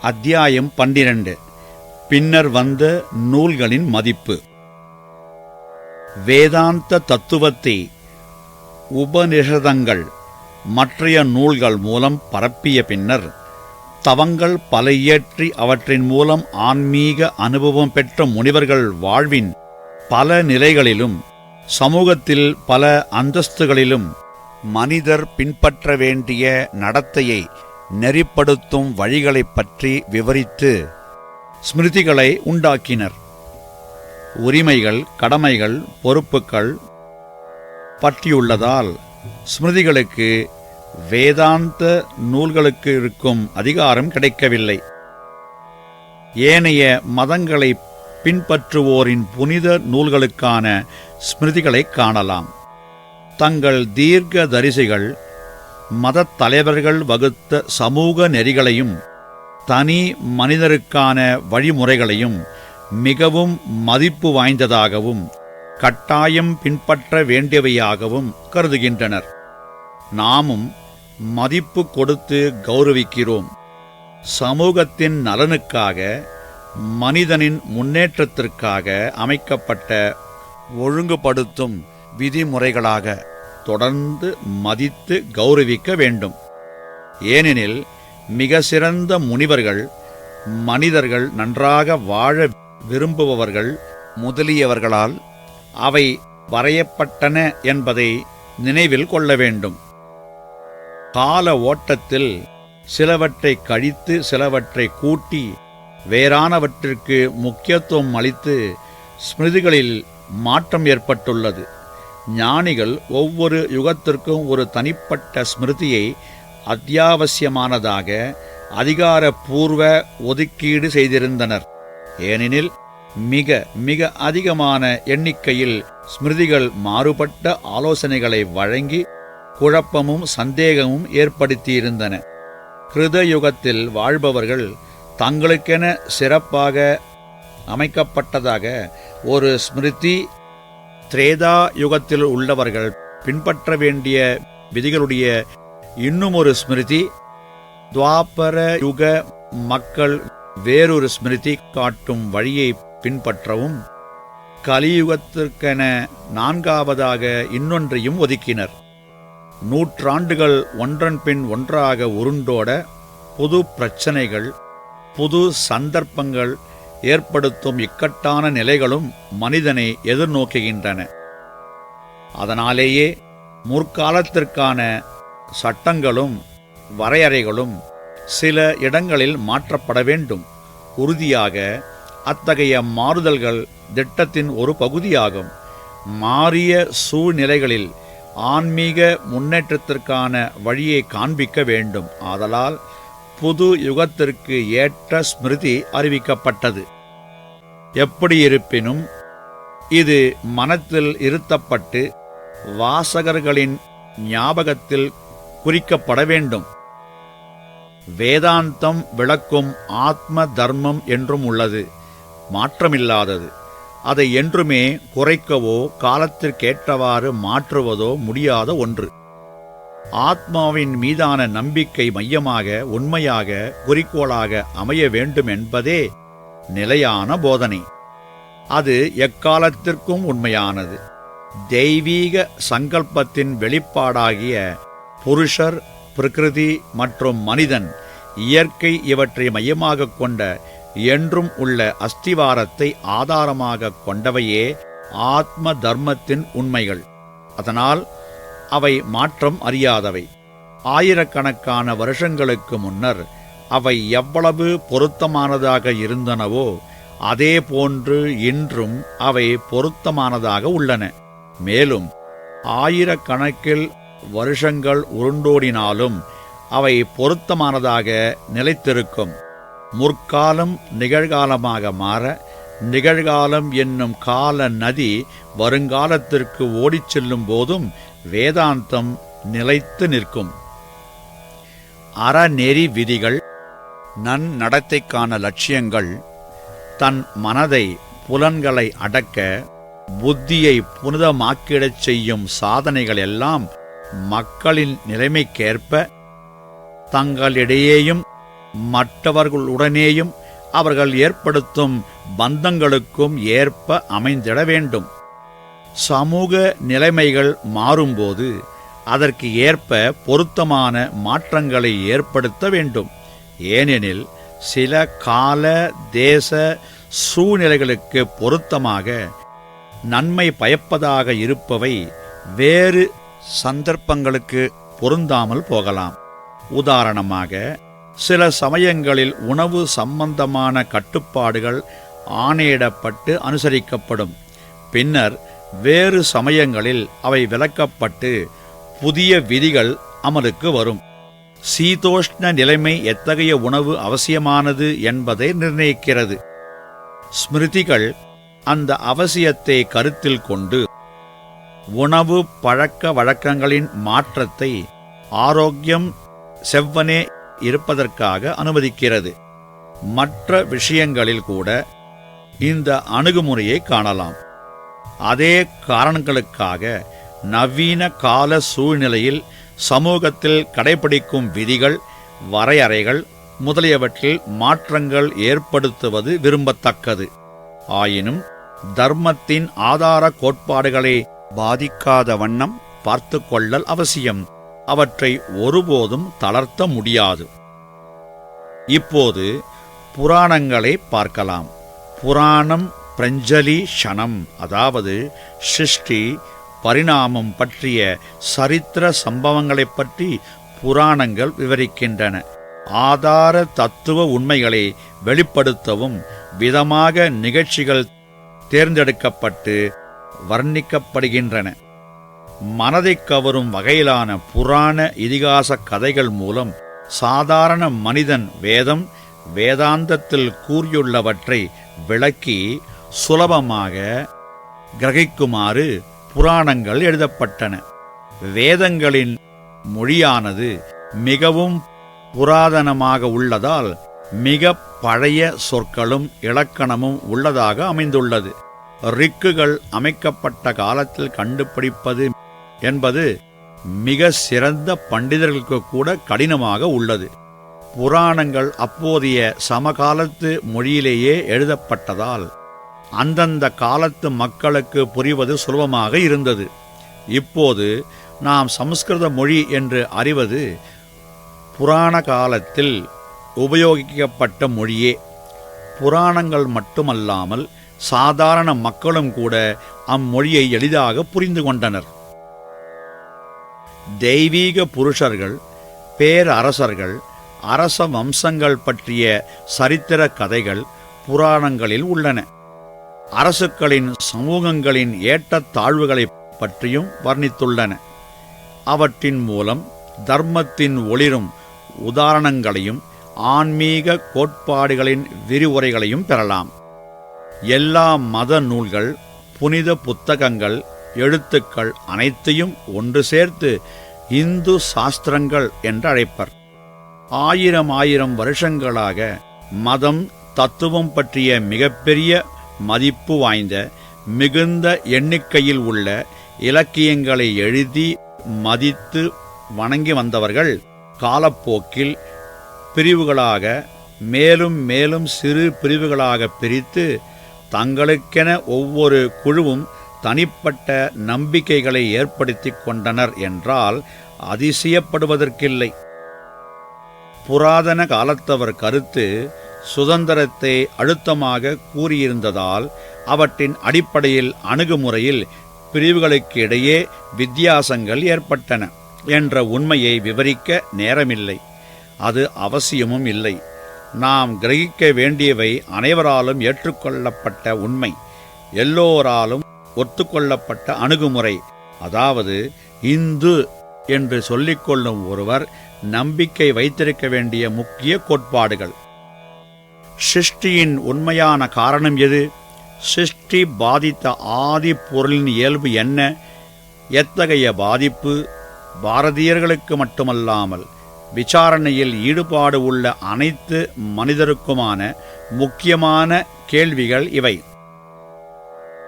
அத்தியாயம் 12. பின்னர் வந்த நூல்களின் மதிப்பு. வேதாந்த தத்துவத்தை உபநிஷதங்கள் மற்றைய நூல்கள் மூலம் பரப்பிய பின்னர் தவங்கள் பல இயற்றி அவற்றின் மூலம் ஆன்மீக அனுபவம் பெற்ற முனிவர்கள் வாழ்வின் பல நிலைகளிலும் சமூகத்தில் பல அந்தஸ்துகளிலும் மனிதர் பின்பற்ற வேண்டிய நடத்தையை நெறிப்படுத்தும் வழிகளைப் பற்றி விவரித்து ஸ்மிருதிகளை உண்டாக்கினர். உரிமைகள், கடமைகள், பொறுப்புகள் பற்றியுள்ளதால் ஸ்மிருதிகளுக்கு வேதாந்த நூல்களுக்கு இருக்கும் அதிகாரம் கிடைக்கவில்லை. ஏனைய மதங்களை பின்பற்றுவோரின் புனித நூல்களுக்கான ஸ்மிருதிகளை காணலாம். தங்கள் தீர்க்க தரிசிகள் மதத் தலைவர்கள் வகுத்த சமூக நெறிகளையும் தனி மனிதருக்கான வழிமுறைகளையும் மிகவும் மதிப்பு வாய்ந்ததாகவும் கட்டாயம் பின்பற்ற வேண்டியவையாகவும் கருதுகின்றனர். நாமும் மதிப்பு கொடுத்து கௌரவிக்கிறோம். சமூகத்தின் நலனுக்காக, மனிதனின் முன்னேற்றத்திற்காக அமைக்கப்பட்ட ஒழுங்குபடுத்தும் விதிமுறைகளாக தொடர்ந்து மதித்து கௌரவிக்க வேண்டும். ஏனெனில் மிக சிறந்த முனிவர்கள், மனிதர்கள் நன்றாக வாழ விரும்புபவர்கள் முதலியவர்களால் அவை வரையப்பட்டன என்பதை நினைவில் கொள்ள வேண்டும். கால ஓட்டத்தில் சிலவற்றை கழித்து சிலவற்றை கூட்டி வேறானவற்றிற்கு முக்கியத்துவம் அளித்து ஸ்மிருதிகளில் மாற்றம் ஏற்பட்டுள்ளது. ஞானிகள் ஒவ்வொரு யுகத்திற்கும் ஒரு தனிப்பட்ட ஸ்மிருதியை அத்தியாவசியமானதாக அதிகாரப்பூர்வ ஒதுக்கீடு செய்திருந்தனர். ஏனெனில் மிக மிக அதிகமான எண்ணிக்கையில் ஸ்மிருதிகள் மாறுபட்ட ஆலோசனைகளை வழங்கி குழப்பமும் சந்தேகமும் ஏற்படுத்தியிருந்தன. கிருத யுகத்தில் வாழ்பவர்கள் தங்களுக்கென சிறப்பாக அமைக்கப்பட்டதாக ஒரு ஸ்மிருதி, திரேதா யுகத்தில் உள்ளவர்கள் பின்பற்ற வேண்டிய விதிகளுடைய இன்னுமொரு ஸ்மிருதி, துவாபர யுக மக்கள் வேறொரு ஸ்மிருதி காட்டும் வழியை பின்பற்றவும் கலியுகத்திற்கென நான்காவதாக இன்னொன்றையும் ஒதுக்கினர். நூற்றாண்டுகள் ஒன்றன் பின் ஒன்றாக உருண்டோட புது பிரச்சனைகள், புது சந்தர்ப்பங்கள் ஏற்படுத்தும் இக்கட்டான நிலைகளும் மனிதனை எதிர்நோக்குகின்றன. அதனாலேயே முற்காலத்திற்கான சட்டங்களும் வரையறைகளும் சில இடங்களில் மாற்றப்பட வேண்டும். உறுதியாக அத்தகைய மாறுதல்கள் திட்டத்தின் ஒரு பகுதியாகும். மாறிய சூழ்நிலைகளில் ஆன்மீக முன்னேற்றத்திற்கான வழியை காண்பிக்க வேண்டும். ஆதலால் புது யுகத்திற்கு ஏற்ற ஸ்மிருதி அறிவிக்கப்பட்டது. எப்படியிருப்பினும் இது மனத்தில் இருத்தப்பட்டு வாசகர்களின் ஞாபகத்தில் குறிக்கப்பட வேண்டும். வேதாந்தம் விளக்கும் ஆத்ம தர்மம் என்றும் உள்ளது, மாற்றமில்லாதது. அதை என்றுமே குறைக்கவோ காலத்திற்கேற்றவாறு மாற்றுவதோ முடியாத ஒன்று. ஆத்மாவின் மீதான நம்பிக்கை மையமாக, உண்மையாக, குறிக்கோளாக அமைய வேண்டும் என்பதே நிலையான போதனை. அது எக்காலத்திற்கும் உண்மையானது. தெய்வீக சங்கல்பத்தின் வெளிப்பாடாகிய புருஷர், பிரகிருதி மற்றும் மனிதன், இயற்கை இவற்றை மையமாக கொண்ட என்றும் உள்ள அஸ்திவாரத்தை ஆதாரமாக கொண்டவையே ஆத்ம தர்மத்தின் உண்மைகள். அதனால் அவை மாற்றம் அறியாதவை. ஆயிரக்கணக்கான வருஷங்களுக்கு முன்னர் அவை எவ்வளவு பொருத்தமானதாக இருந்தனவோ அதே போன்று இன்றும் அவை பொருத்தமானதாக உள்ளன. மேலும் ஆயிரக்கணக்கில் வருஷங்கள் உருண்டோடினாலும் அவை பொருத்தமானதாக நிலைத்திருக்கும். முற்காலம் நிகழ்காலமாக மாற, நிகழ்காலம் என்னும் கால நதி வருங்காலத்திற்கு ஓடிச் செல்லும் போதும் வேதாந்தம் நிலைத்து நிற்கும். அறநெறி விதிகள், நன்னடத்தைக்கான லட்சியங்கள், தன் மனதை, புலன்களை அடக்க புத்தியை புனிதமாக்கிடச் செய்யும் சாதனைகள் எல்லாம் மக்களின் நிலைமைக்கேற்ப தங்களிடையேயும் மற்றவர்களுடனேயும் அவர்கள் ஏற்படுத்தும் பந்தங்களுக்கும் ஏற்ப அமைந்திட வேண்டும். சமூக நிலைமைகள் மாறும்போது அதற்கு ஏற்ப பொருத்தமான மாற்றங்களை ஏற்படுத்த வேண்டும். ஏனெனில் சில கால தேச சூழ்நிலைகளுக்கு பொருத்தமாக நன்மை பயப்பதாக இருப்பவை வேறு சந்தர்ப்பங்களுக்கு பொருந்தாமல் போகலாம். உதாரணமாக, சில சமயங்களில் உணவு சம்பந்தமான கட்டுப்பாடுகள் ஆணையிடப்பட்டு அனுசரிக்கப்படும். பின்னர் வேறு சமயங்களில் அவை விலக்கப்பட்டு புதிய விதிகள் அமலுக்கு வரும். சீதோஷ்ண நிலைமை எத்தகைய உணவு அவசியமானது என்பதை நிர்ணயிக்கிறது. ஸ்மிருதிகள் அந்த அவசியத்தை கருத்தில் கொண்டு உணவு பழக்க வழக்கங்களின் மாற்றத்தை ஆரோக்கியம் செவ்வனே இருப்பதற்காக அனுமதிக்கிறது. மற்ற விஷயங்களில் கூட இந்த அணுகுமுறையை காணலாம். அதே காரணங்களுக்காக நவீன கால சூழ்நிலையில் சமூகத்தில் கடைபிடிக்கும் விதிகள், வரையறைகள் முதலியவற்றில் மாற்றங்கள் ஏற்படுத்துவது விரும்பத்தக்கது. ஆயினும் தர்மத்தின் ஆதார கோட்பாடுகளை பாதிக்காத வண்ணம் பார்த்து கொள்ளல் அவசியம். அவற்றை ஒருபோதும் தளர்த்த முடியாது. இப்போது புராணங்களை பார்க்கலாம். புராணம் பிரஞ்சலி ஷணம், அதாவது சிருஷ்டி பரிணாமம் பற்றிய சரித்திர சம்பவங்களைப் பற்றி புராணங்கள் விவரிக்கின்றன. ஆதார தத்துவ உண்மைகளை வெளிப்படுத்தவும் விதமாக நிகழ்ச்சிகள் தேர்ந்தெடுக்கப்பட்டு வர்ணிக்கப்படுகின்றன. மனதை கவரும் வகையிலான புராண இதிகாச கதைகள் மூலம் சாதாரண மனிதன் வேதம் வேதாந்தத்தில் கூறியுள்ளவற்றை விளக்கி சுலபமாக கிரகிக்குமாறு புராணங்கள் எழுதப்பட்டன. வேதங்களின் மொழியானது மிகவும் புராதனமாக உள்ளதால் மிக பழைய சொற்களும் இலக்கணமும் உள்ளதாக அமைந்துள்ளது. ரிக்குகள் அமைக்கப்பட்ட காலத்தில் கண்டுபிடிப்பது என்பது மிக சிறந்த பண்டிதர்களுக்கு கூட கடினமாக உள்ளது. புராணங்கள் அப்போதைய சமகாலத்து மொழியிலேயே எழுதப்பட்டதால் அந்தந்த காலத்து மக்களுக்கு புரிவது சுலபமாக இருந்தது. இப்போது நாம் சமஸ்கிருத மொழி என்று அறிவது புராண காலத்தில் உபயோகிக்கப்பட்ட மொழியே. புராணங்கள் மட்டுமல்லாமல் சாதாரண மக்களும் கூட அம்மொழியை எளிதாக புரிந்து கொண்டனர். தெய்வீக புருஷர்கள், பேரரசர்கள், அரச வம்சங்கள் பற்றிய சரித்திர கதைகள் புராணங்களில் உள்ளன. அரசுகளின் சமூகங்களின் ஏற்றத்தாழ்வுகளை பற்றியும் வர்ணித்துள்ளன. அவற்றின் மூலம் தர்மத்தின் ஒளிரும் உதாரணங்களையும் ஆன்மீக கோட்பாடுகளின் விரிவுரைகளையும் பெறலாம். எல்லா மத நூல்கள், புனித புத்தகங்கள், எழுத்துக்கள் அனைத்தையும் ஒன்று சேர்த்து இந்து சாஸ்திரங்கள் என்று அழைப்பர். ஆயிரம் வருஷங்களாக மதம் தத்துவம் பற்றிய மிகப்பெரிய மதிப்பு வாய்ந்த மிகுந்த எண்ணிக்கையில் உள்ள இலக்கியங்களை எழுதி மதித்து வணங்கி வந்தவர்கள் காலப்போக்கில் பிரிவுகளாக மேலும் மேலும் சிறு பிரிவுகளாக பிரித்து தங்களுக்கென ஒவ்வொரு குழுவும் தனிப்பட்ட நம்பிக்கைகளை ஏற்படுத்தி கொண்டனர் என்றால் அதிசயப்படுவதற்கில்லை. புராதன காலத்தவர் கருத்து சுதந்திரத்தை அழுத்தமாக கூறியிருந்ததால் அவற்றின் அடிப்படையில் அணுகுமுறையில் பிரிவுகளுக்கு இடையே வித்தியாசங்கள் ஏற்பட்டன என்ற உண்மையை விவரிக்க நேரமில்லை. அது அவசியமும் இல்லை. நாம் கிரகிக்க வேண்டியவை அனைவராலும் ஏற்றுக்கொள்ளப்பட்ட உண்மை, எல்லோராலும் ஒத்துக்கொள்ளப்பட்ட அணுகுமுறை. அதாவது இந்து என்று சொல்லிக்கொள்ளும் ஒருவர் நம்பிக்கை வைத்திருக்க வேண்டிய முக்கிய கோட்பாடுகள். சிருஷ்டியின் உண்மையான காரணம் எது? சிருஷ்டி பாதித்த ஆதி பொருளின் இயல்பு என்ன? எத்தகைய பாதிப்பு? பாரதியர்களுக்கு மட்டுமல்லாமல் விசாரணையில் ஈடுபாடு உள்ள அனைத்து மனிதருக்குமான முக்கியமான கேள்விகள் இவை.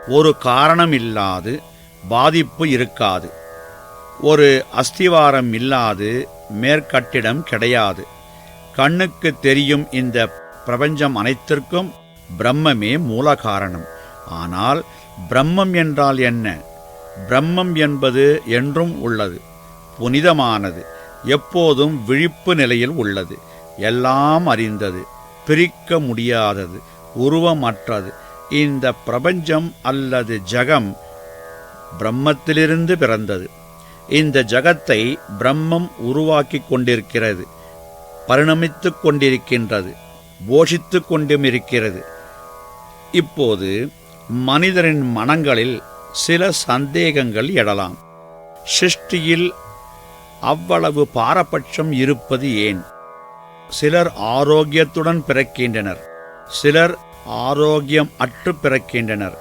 ஒரு காரணம் இல்லாது பாதிப்பு இருக்காது. ஒரு அஸ்திவாரம் இல்லாது மேற்கட்டிடம் கிடையாது. கண்ணுக்கு தெரியும் இந்த பிரபஞ்சம் அனைத்திற்கும் பிரம்மமே மூல காரணம். ஆனால் பிரம்மம் என்றால் என்ன? பிரம்மம் என்பது என்றும் உள்ளது, புனிதமானது, எப்போதும் விழிப்பு நிலையில் உள்ளது, எல்லாம் அறிந்தது, பிரிக்க முடியாதது, உருவமற்றது. இந்த பிரபஞ்சம் அல்லது ஜகம் பிரம்மத்திலிருந்து பிறந்தது. இந்த ஜகத்தை பிரம்மம் உருவாக்கி கொண்டிருக்கிறது, பரிணமித்துக் கொண்டிருக்கின்றது, போஷித்துக் கொண்டும் இருக்கிறது. இப்போது மனிதரின் மனங்களில் சில சந்தேகங்கள் எழலாம். சிருஷ்டியில் அவ்வளவு பாரபட்சம் இருப்பது ஏன்? சிலர் ஆரோக்கியத்துடன் பிறக்கின்றனர், சிலர் ஆரோக்கியம் அற்று பிறக்கின்றனர்,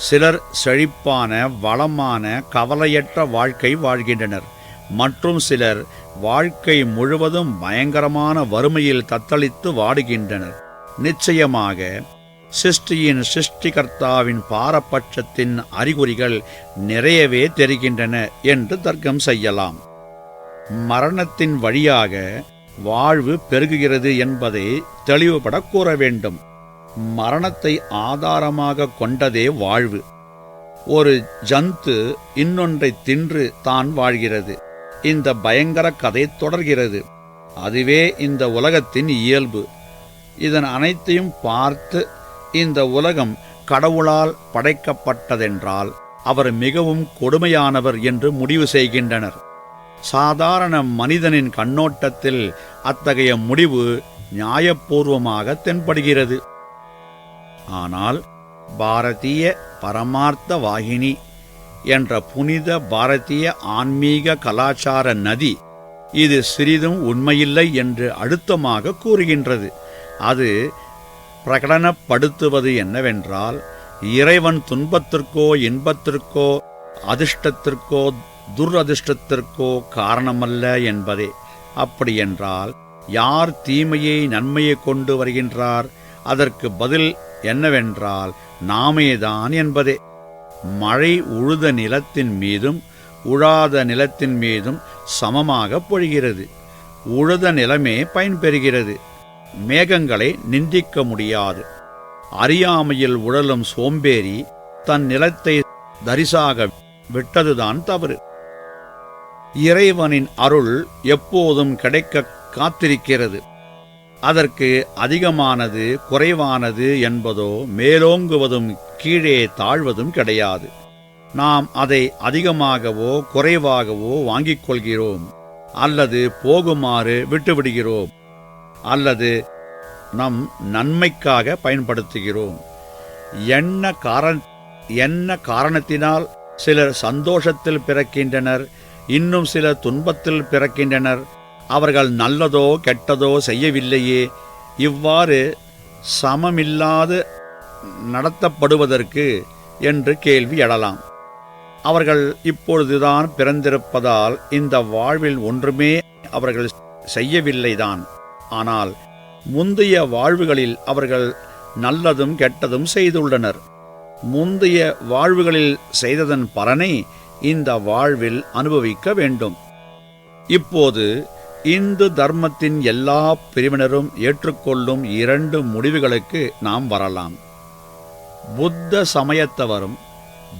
சிலர் செழிப்பான வளமான கவலையற்ற வாழ்க்கை வாழ்கின்றனர், மற்றும் சிலர் வாழ்க்கை முழுவதும் பயங்கரமான வறுமையில் தத்தளித்து வாடுகின்றனர். நிச்சயமாக சிருஷ்டியின் சிருஷ்டிகர்த்தாவின் பாரபட்சத்தின் அறிகுறிகள் நிறையவே தெரிகின்றன என்று தர்க்கம் செய்யலாம். மரணத்தின் வழியாக வாழ்வு பெருகுகிறது என்பதை தெளிவுபட கூற வேண்டும். மரணத்தை ஆதாரமாக கொண்டதே வாழ்வு. ஒரு ஜந்து இன்னொன்றை தின்று தான் வாழ்கிறது. இந்த பயங்கர கதை தொடர்கிறது. அதுவே இந்த உலகத்தின் இயல்பு. இதன் அனைத்தையும் பார்த்து இந்த உலகம் கடவுளால் படைக்கப்பட்டதென்றால் அவர் மிகவும் கொடுமையானவர் என்று முடிவு செய்கின்றனர். சாதாரண மனிதனின் கண்ணோட்டத்தில் அத்தகைய முடிவு நியாயபூர்வமாக தென்படுகிறது. ஆனால் பாரதிய பரமார்த்த வாகினி என்ற புனித பாரதிய ஆன்மீக கலாச்சார நதி இது சிறிதும் உண்மையில்லை என்று அழுத்தமாக கூறுகின்றது. அது பிரகடனப்படுத்துவது என்னவென்றால், இறைவன் துன்பத்திற்கோ இன்பத்திற்கோ அதிர்ஷ்டத்திற்கோ துரதிர்ஷ்டத்திற்கோ காரணமல்ல என்பதே. அப்படியென்றால் யார் தீமையை நன்மையை கொண்டு வருகின்றார்? அதற்கு பதில் என்னவென்றால் நாமேதான் என்பதே. மழை உழுத நிலத்தின் மீதும் உழாத நிலத்தின் மீதும் சமமாக பொழிகிறது. உழுத நிலமே பயன்பெறுகிறது. மேகங்களை நிந்திக்க முடியாது. அறியாமையில் உழலும் சோம்பேறி தன் நிலத்தை தரிசாக விட்டதுதான் தவறு. இறைவனின் அருள் எப்போதும் கிடைக்க காத்திருக்கிறது. அதற்கு அதிகமானது குறைவானது என்பதோ மேலோங்குவதும் கீழே தாழ்வதும் கிடையாது. நாம் அதை அதிகமாகவோ குறைவாகவோ வாங்கிக் கொள்கிறோம், அல்லது போகுமாறு விட்டுவிடுகிறோம், அல்லது நம் நன்மைக்காக பயன்படுத்துகிறோம். என்ன காரணத்தினால் சிலர் சந்தோஷத்தில் பிறக்கின்றனர், இன்னும் சிலர் துன்பத்தில் பிறக்கின்றனர்? அவர்கள் நல்லதோ கெட்டதோ செய்யவில்லையே. இவ்வாறு சமமில்லாது நடத்தப்படுவதற்கு என்று கேள்வி எழலாம். அவர்கள் இப்பொழுதுதான் பிறந்திருப்பதால் இந்த வாழ்வில் ஒன்றுமே அவர்கள் செய்யவில்லைதான். ஆனால் முந்தைய வாழ்வுகளில் அவர்கள் நல்லதும் கெட்டதும் செய்துள்ளனர். முந்தைய வாழ்வுகளில் செய்ததன் பலனை இந்த வாழ்வில் அனுபவிக்க வேண்டும். இப்போது இந்து தர்மத்தின் எல்லா பிரிவினரும் ஏற்றுக்கொள்ளும் 2 முடிவுகளுக்கு நாம் வரலாம். புத்த சமயத்தவரும்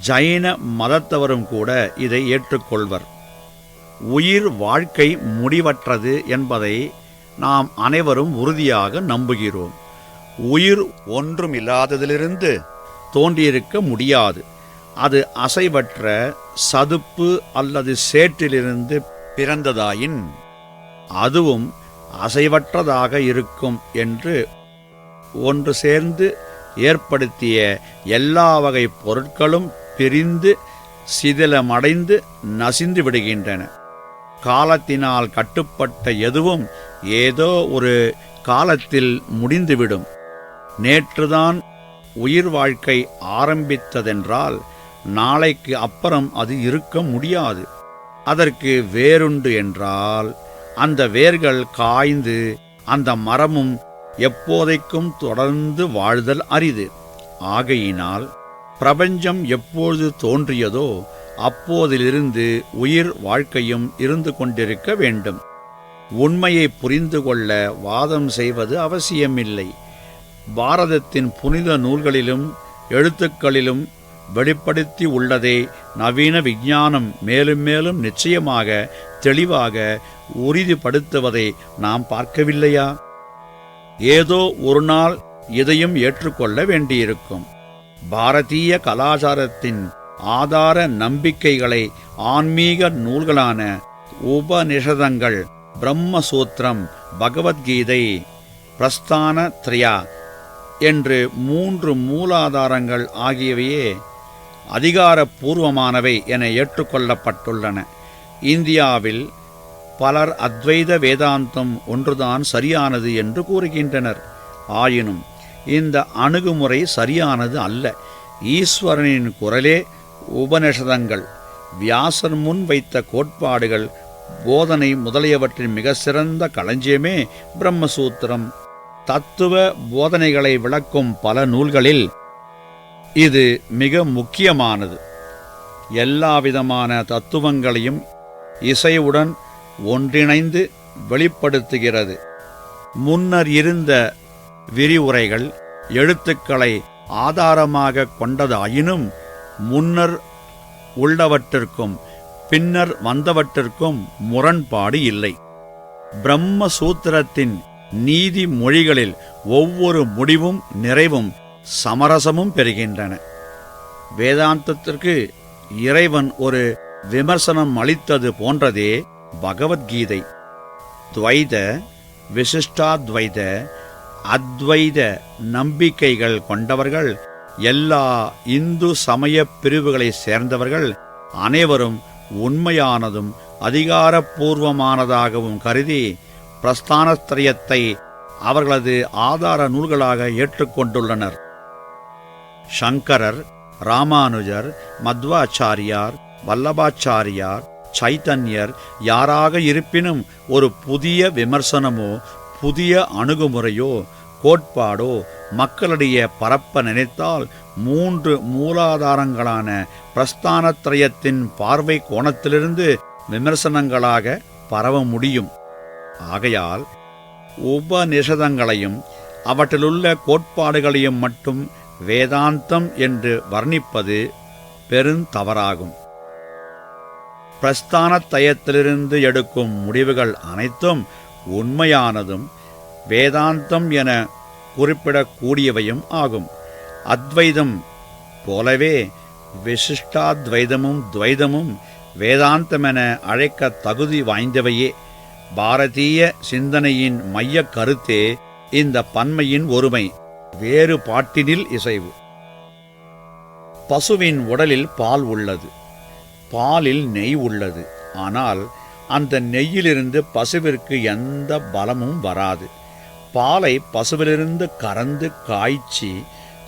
ஜைன மதத்தவரும் கூட இதை ஏற்றுக்கொள்வர். உயிர் வாழ்க்கை முடிவற்றது என்பதை நாம் அனைவரும் உறுதியாக நம்புகிறோம். உயிர் ஒன்றுமில்லாததிலிருந்து தோன்றியிருக்க முடியாது. அது அசைவற்ற சதுப்பு அல்லது சேற்றிலிருந்து பிறந்ததாயின் அதுவும் அசைவற்றதாக இருக்கும் என்று ஒன்று சேர்ந்து ஏற்படுத்திய எல்லா வகை பொருட்களும் பிரிந்து சிதிலமடைந்து நசிந்து விடுகின்றன. காலத்தினால் கட்டுப்பட்ட எதுவும் ஏதோ ஒரு காலத்தில் முடிந்துவிடும். நேற்றுதான் உயிர் வாழ்க்கை ஆரம்பித்ததென்றால் நாளைக்கு அப்புறம் அது இருக்க முடியாது. அதற்கு வேருண்டு என்றால் அந்த வேர்கள் காய்ந்து அந்த மரமும் எப்போதைக்கும் தொடர்ந்து வாழ்தல் அரிது. ஆகையினால் பிரபஞ்சம் எப்பொழுது தோன்றியதோ அப்போதிலிருந்து உயிர் வாழ்க்கையும் இருந்து கொண்டிருக்க வேண்டும். உண்மையை புரிந்து கொள்ள வாதம் செய்வது அவசியமில்லை. பாரதத்தின் புனித நூல்களிலும் எழுத்துக்களிலும் வெளிப்படுத்தி உள்ளதை நவீன விஞ்ஞானம் மேலும் மேலும் நிச்சயமாக தெளிவாக உறுதிப்படுத்துவதை நாம் பார்க்கவில்லையா? ஏதோ ஒரு நாள் இதையும் ஏற்றுக்கொள்ள வேண்டியிருக்கும். பாரதிய கலாச்சாரத்தின் ஆதார நம்பிக்கைகளை ஆன்மீக நூல்களான உபநிஷதங்கள், பிரம்மசூத்திரம், பகவத்கீதை, பிரஸ்தான த்ரயா என்று 3 மூலாதாரங்கள் ஆகியவையே அதிகாரப்பூர்வமானவை என ஏற்றுக்கொள்ளப்பட்டுள்ளன. இந்தியாவில் பலர் அத்வைத வேதாந்தம் ஒன்றுதான் சரியானது என்று கூறுகின்றனர். ஆயினும் இந்த அணுகுமுறை சரியானது அல்ல. ஈஸ்வரனின் குரலே உபநிஷதங்கள், வியாசர் முன் வைத்த கோட்பாடுகள், போதனை முதலியவற்றின் மிக சிறந்த களஞ்சியமே பிரம்மசூத்திரம். தத்துவ போதனைகளை விளக்கும் பல நூல்களில் இது மிக முக்கியமானது. எல்லாவிதமான தத்துவங்களையும் இசையுடன் ஒன்றிணைந்து வெளிப்படுத்துகிறது. முன்னர் இருந்த விரிவுரைகள் எழுத்துக்களை ஆதாரமாக கொண்டதாயினும் முன்னர் உள்ளவற்றிற்கும் பின்னர் வந்தவற்றிற்கும் முரண்பாடு இல்லை. பிரம்மசூத்திரத்தின் நீதி மொழிகளில் ஒவ்வொரு முடிவும் நிறைவும் சமரசமும் பெறுகின்றன. வேதாந்தத்திற்கு இறைவன் ஒரு விமர்சனம் அளித்தது போன்றதே பகவத்கீதை. துவைத, விசிஷ்டாத்வைத, அத்வைத நம்பிக்கைகள் கொண்டவர்கள், எல்லா இந்து சமய பிரிவுகளை சேர்ந்தவர்கள் அனைவரும் உண்மையானதும் அதிகாரப்பூர்வமானதாகவும் கருதி பிரஸ்தானத்ரயத்தை அவர்களது ஆதார நூல்களாக ஏற்றுக்கொண்டுள்ளனர். சங்கரர், ராமானுஜர், மத்வாச்சாரியார், வல்லபாச்சாரியார், சைத்தன்யர் யாராக இருப்பினும் ஒரு புதிய விமர்சனமோ புதிய அணுகுமுறையோ கோட்பாடோ மக்களிடையே பரப்ப நினைத்தால் 3 மூலாதாரங்களான பிரஸ்தானத்ரயத்தின் பார்வை கோணத்திலிருந்து விமர்சனங்களாக பரவ முடியும். ஆகையால் உபநிஷதங்களையும் அவற்றிலுள்ள கோட்பாடுகளையும் மட்டும் வேதாந்தம் என்று வர்ணிப்பது பெருந்தவறாகும். பிரஸ்தானத்ரயத்திலிருந்து எடுக்கும் முடிவுகள் அனைத்தும் உண்மையானதும் வேதாந்தம் என குறிப்பிடக்கூடியவையும் ஆகும். அத்வைதம் போலவே விசிஷ்டாத்வைதமும் துவைதமும் வேதாந்தமென அழைக்க தகுதி வாய்ந்தவையே. பாரதிய சிந்தனையின் மைய கருத்தே இந்த பன்மையின் ஒருமை, வேறுபாட்டினில் இசைவு. பசுவின் உடலில் பால் உள்ளது, பாலில் நெய் உள்ளது. ஆனால் அந்த நெய்யிலிருந்து பசுவிற்கு எந்த பலமும் வராது. பாலை பசுவிலிருந்து கறந்து காய்ச்சி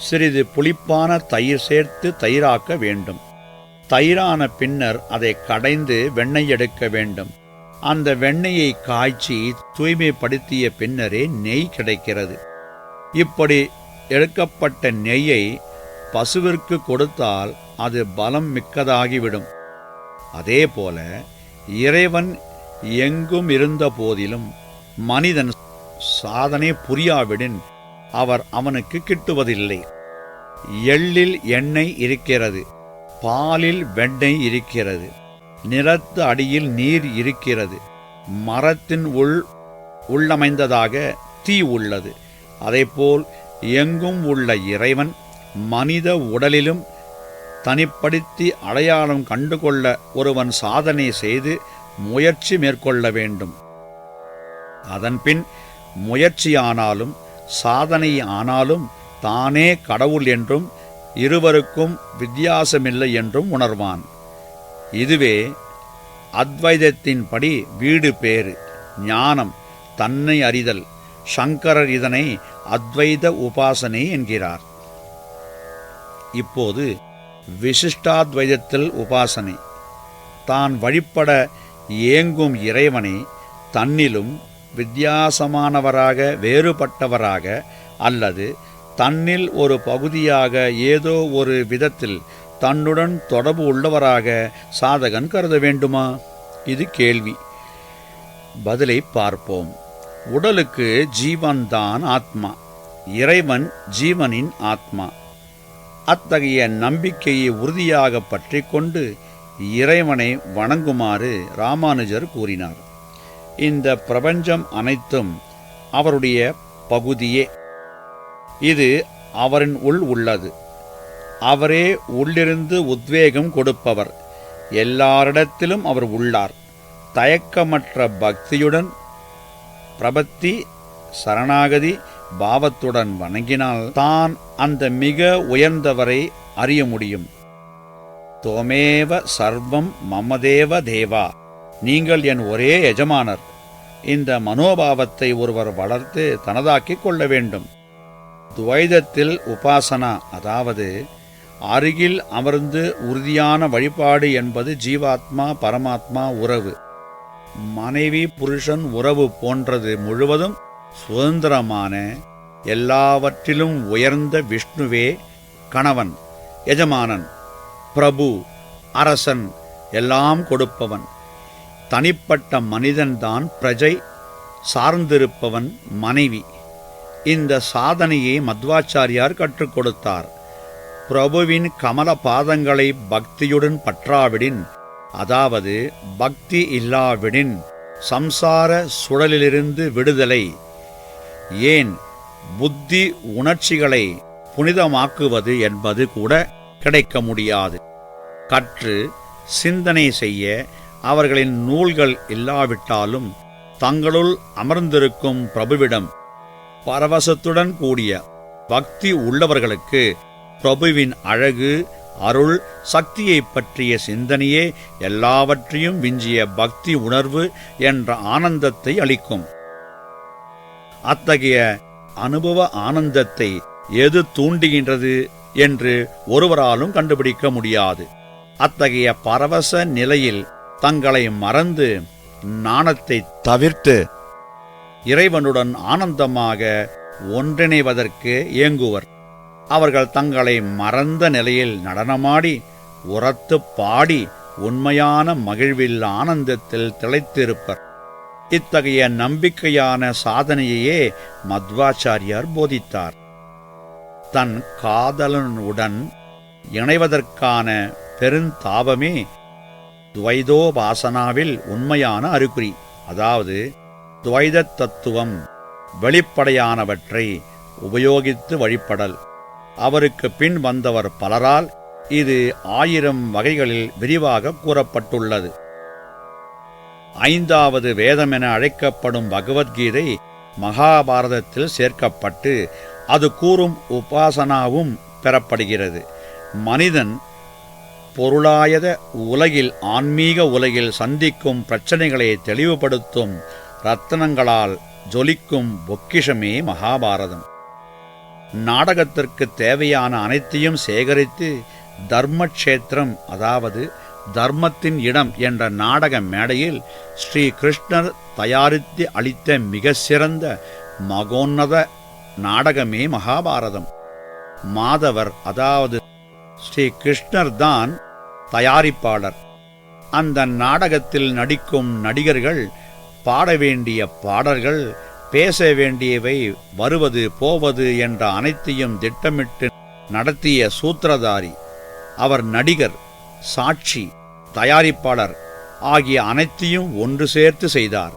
சிறிது புளிப்பான தயிர் சேர்த்து தயிராக்க வேண்டும். தயிரான பின்னர் அதை கடைந்து வெண்ணெய் எடுக்க வேண்டும். அந்த வெண்ணெயை காய்ச்சி தூய்மைப்படுத்திய பின்னரே நெய் கிடைக்கிறது. இப்படி எடுக்கப்பட்ட நெய்யை பசுவிற்கு கொடுத்தால் அது பலம் மிக்கதாகிவிடும். அதேபோல இறைவன் எங்கும் இருந்த போதிலும் மனிதன் சாதனை புரியாவிடின் அவர் அவனுக்கு கிட்டுவதில்லை. எள்ளில் எண்ணெய் இருக்கிறது, பாலில் வெண்ணெய் இருக்கிறது, நிலத்து அடியில் நீர் இருக்கிறது, மரத்தின் உள்ளமைந்ததாக தீ உள்ளது. அதேபோல் எங்கும் உள்ள இறைவன் மனித உடலிலும் தனிப்படுத்தி அடையாளம் கண்டுகொள்ள ஒருவன் சாதனை செய்து முயற்சி மேற்கொள்ள வேண்டும். அதன்பின் முயற்சியானாலும் சாதனை ஆனாலும் தானே கடவுள் என்றும் இருவருக்கும் வித்தியாசமில்லை என்றும் உணர்வான். இதுவே அத்வைதத்தின்படி வீடு பேறு, ஞானம், தன்னை அறிதல். சங்கரர் இதனை அத்வைத உபாசனை என்கிறார். இப்போது விசிஷ்டாத்வைதத்தில் உபாசனை. தான் வழிபட ஏங்கும் இறைவனை தன்னிலும் வித்தியாசமானவராக, வேறுபட்டவராக அல்லது தன்னில் ஒரு பகுதியாக ஏதோ ஒரு விதத்தில் தன்னுடன் தொடர்பு உள்ளவராக சாதகன் கருத வேண்டுமா? இது கேள்வி. பதிலை பார்ப்போம். உடலுக்கு ஜீவன்தான் ஆத்மா, இறைவன் ஜீவனின் ஆத்மா. அத்தகைய நம்பிக்கையை உறுதியாக பற்றி கொண்டு இறைவனை வணங்குமாறு ராமானுஜர் கூறினார். இந்த பிரபஞ்சம் அனைத்தும் அவருடைய பகுதியே. இது அவரின் உள் உள்ளது. அவரே உள்ளிருந்து உத்வேகம் கொடுப்பவர். எல்லாரிடத்திலும் அவர் உள்ளார். தயக்கமற்ற பக்தியுடன் பிரபத்தி சரணாகதி பாவத்துடன் வணங்கினால் தான் அந்த மிக உயர்ந்தவரை அறிய முடியும். தோமேவ சர்வம் மமதேவ தேவா, நீங்கள் என் ஒரே எஜமானர். இந்த மனோபாவத்தை ஒருவர் வளர்த்து தனதாக்கிக் கொள்ள வேண்டும். துவைதத்தில் உபாசனா, அதாவது அருகில் அமர்ந்து உறுதியான வழிபாடு என்பது ஜீவாத்மா பரமாத்மா உறவு. மனைவி புருஷன் உறவு போன்றது முழுவதும் சுதந்திரமான, எல்லாவற்றிலும் உயர்ந்த விஷ்ணுவே கணவன், எஜமானன், பிரபு, அரசன், எல்லாம் கொடுப்பவன். தனிப்பட்ட மனிதன்தான் பிரஜை, சார்ந்திருப்பவன் மனைவி. இந்த சாதனையை மத்வாச்சாரியார் கற்றுக் கொடுத்தார். பிரபுவின் கமல பாதங்களை பக்தியுடன் பற்றாவிடின், அதாவது பக்தி இல்லாவிடின் சம்சார சுழலிலிருந்து விடுதலை, ஏன் புத்தி உணர்ச்சிகளை புனிதமாக்குவது என்பது கூட கிடைக்க முடியாது. கற்று சிந்தனை செய்ய அவர்களின் நூல்கள் இல்லாவிட்டாலும் தங்களுள் அமர்ந்திருக்கும் பிரபுவிடம் பரவசத்துடன் கூடிய பக்தி உள்ளவர்களுக்கு பிரபுவின் அழகு, அருள், சக்தியை பற்றிய சிந்தனையே எல்லாவற்றையும் விஞ்சிய பக்தி உணர்வு என்ற ஆனந்தத்தை அளிக்கும். அத்தகைய அனுபவ ஆனந்தத்தை எது தூண்டுகின்றது என்று ஒருவராலும் கண்டுபிடிக்க முடியாது. அத்தகைய பரவச நிலையில் தங்களை மறந்து நாணத்தை தவிர்த்து இறைவனுடன் ஆனந்தமாக ஒன்றிணைவதற்கு ஏங்குவர். அவர்கள் தங்களை மறந்த நிலையில் நடனமாடி உரத்து பாடி உண்மையான மகிழ்வில் ஆனந்தத்தில் திளைத்திருப்பர். இத்தகைய நம்பிக்கையான சாதனையையே மத்வாச்சாரியார் போதித்தார். தன் காதலனுடன் இணைவதற்கான பெருந்தாபமே துவைதோபாசனாவில் உண்மையான அறிகுறி. அதாவது துவைத தத்துவம் வெளிப்படையானவற்றை உபயோகித்து வழிபடல். அவருக்கு பின் வந்தவர் பலரால் இது 1000 வகைகளில் விரிவாக கூறப்பட்டுள்ளது. 5வது வேதமென அழைக்கப்படும் பகவத்கீதை மகாபாரதத்தில் சேர்க்கப்பட்டு அது கூறும் உபாசனாவும் பெறப்படுகிறது. மனிதன் பொருளாயத உலகில், ஆன்மீக உலகில் சந்திக்கும் பிரச்சனைகளை தெளிவுபடுத்தும் ரத்தனங்களால் ஜொலிக்கும் பொக்கிஷமே மகாபாரதம். நாடகத்திற்கு தேவையான அனைத்தையும் சேகரித்து தர்மக்ஷேத்திரம், அதாவது தர்மத்தின் இடம் என்ற நாடக மேடையில் ஸ்ரீ கிருஷ்ணர் தயாரித்து அளித்த மிக சிறந்த மகோன்னத நாடகமே மகாபாரதம். மாதவர், அதாவது ஸ்ரீ கிருஷ்ணர் தான் தயாரிப்பாளர். அந்த நாடகத்தில் நடிக்கும் நடிகர்கள் பாட வேண்டிய பாடல்கள், பேச வேண்டியவை, வருவது போவது என்ற அனைத்தையும் திட்டமிட்டு நடத்திய சூத்திரதாரி. அவர் நடிகர், சாட்சி, தயாரிப்பாளர் ஆகிய அனைத்தையும் ஒன்று சேர்த்து செய்தார்.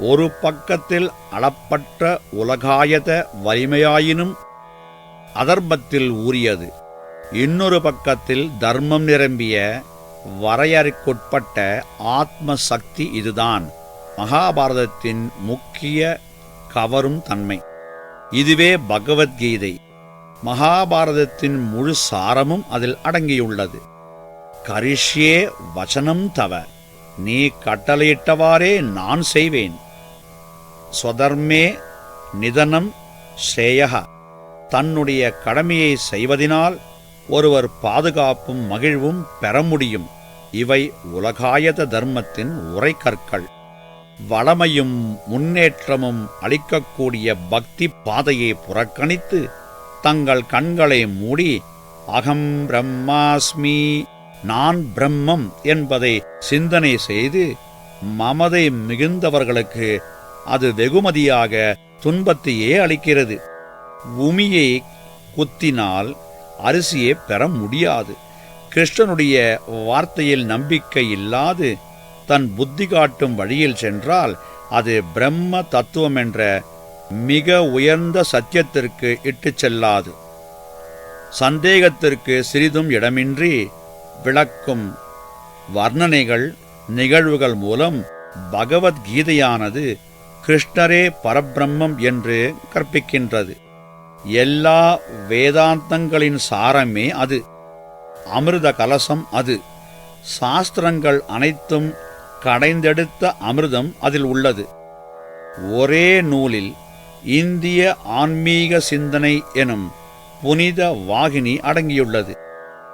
ஒரு பக்கத்தில் அளப்பற்ற உலகாயத வலிமையாயினும் அதர்மத்தில் ஊறியது, இன்னொரு பக்கத்தில் தர்மம் நிரம்பிய வரையறைக்குட்பட்ட ஆத்ம சக்தி. இதுதான் மகாபாரதத்தின் முக்கிய கவரும் தன்மை. இதுவே பகவத்கீதை. மகாபாரதத்தின் முழு சாரமும் அதில் அடங்கியுள்ளது. கரிஷ்யே வசனம் தவ, நீ கட்டளையிட்டவாறே நான் செய்வேன். ஸ்வதர்மே நிதனம் ஸ்ரேயஹ, தன்னுடைய கடமையை செய்வதினால் ஒருவர் பாதுகாப்பும் மகிழ்வும் பெற முடியும். இவை உலகாயத தர்மத்தின் உரைக்கற்கள். வளமையும் முன்னேற்றமும் அளிக்கக்கூடிய பக்தி பாதையை புறக்கணித்து தங்கள் கண்களை மூடி அகம் பிரம்மாஸ்மி, நான் பிரம்மம் என்பதை சிந்தனை செய்து மமதை மிகுந்தவர்களுக்கு அது வெகுமதியாக துன்பத்தையே அளிக்கிறது. உமியை குத்தினால் அரிசியை பெற முடியாது. கிருஷ்ணனுடைய வார்த்தையில் நம்பிக்கை இல்லாது தன் புத்தி காட்டும் வழியில் சென்றால் அது பிரம்ம தத்துவம் என்ற மிக உயர்ந்த சத்தியத்திற்கு இட்டுச் செல்லாது. சந்தேகத்திற்கு சிறிதும் இடமின்றி விளக்கும் வர்ணனைகள், நிகழ்வுகள் மூலம் பகவத்கீதையானது கிருஷ்ணரே பரபிரம்மம் என்று கற்பிக்கின்றது. எல்லா வேதாந்தங்களின் சாரமே அது. அமிர்த கலசம் அது. சாஸ்திரங்கள் அனைத்தும் கடைந்தெடுத்த அமிர்தம் அதில் உள்ளது. ஒரே நூலில் இந்திய ஆன்மீக சிந்தனை எனும் புனித வாகினி அடங்கியுள்ளது.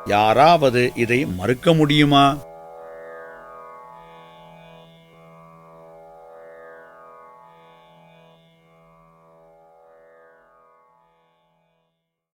யாராவது இதை மறுக்க முடியுமா?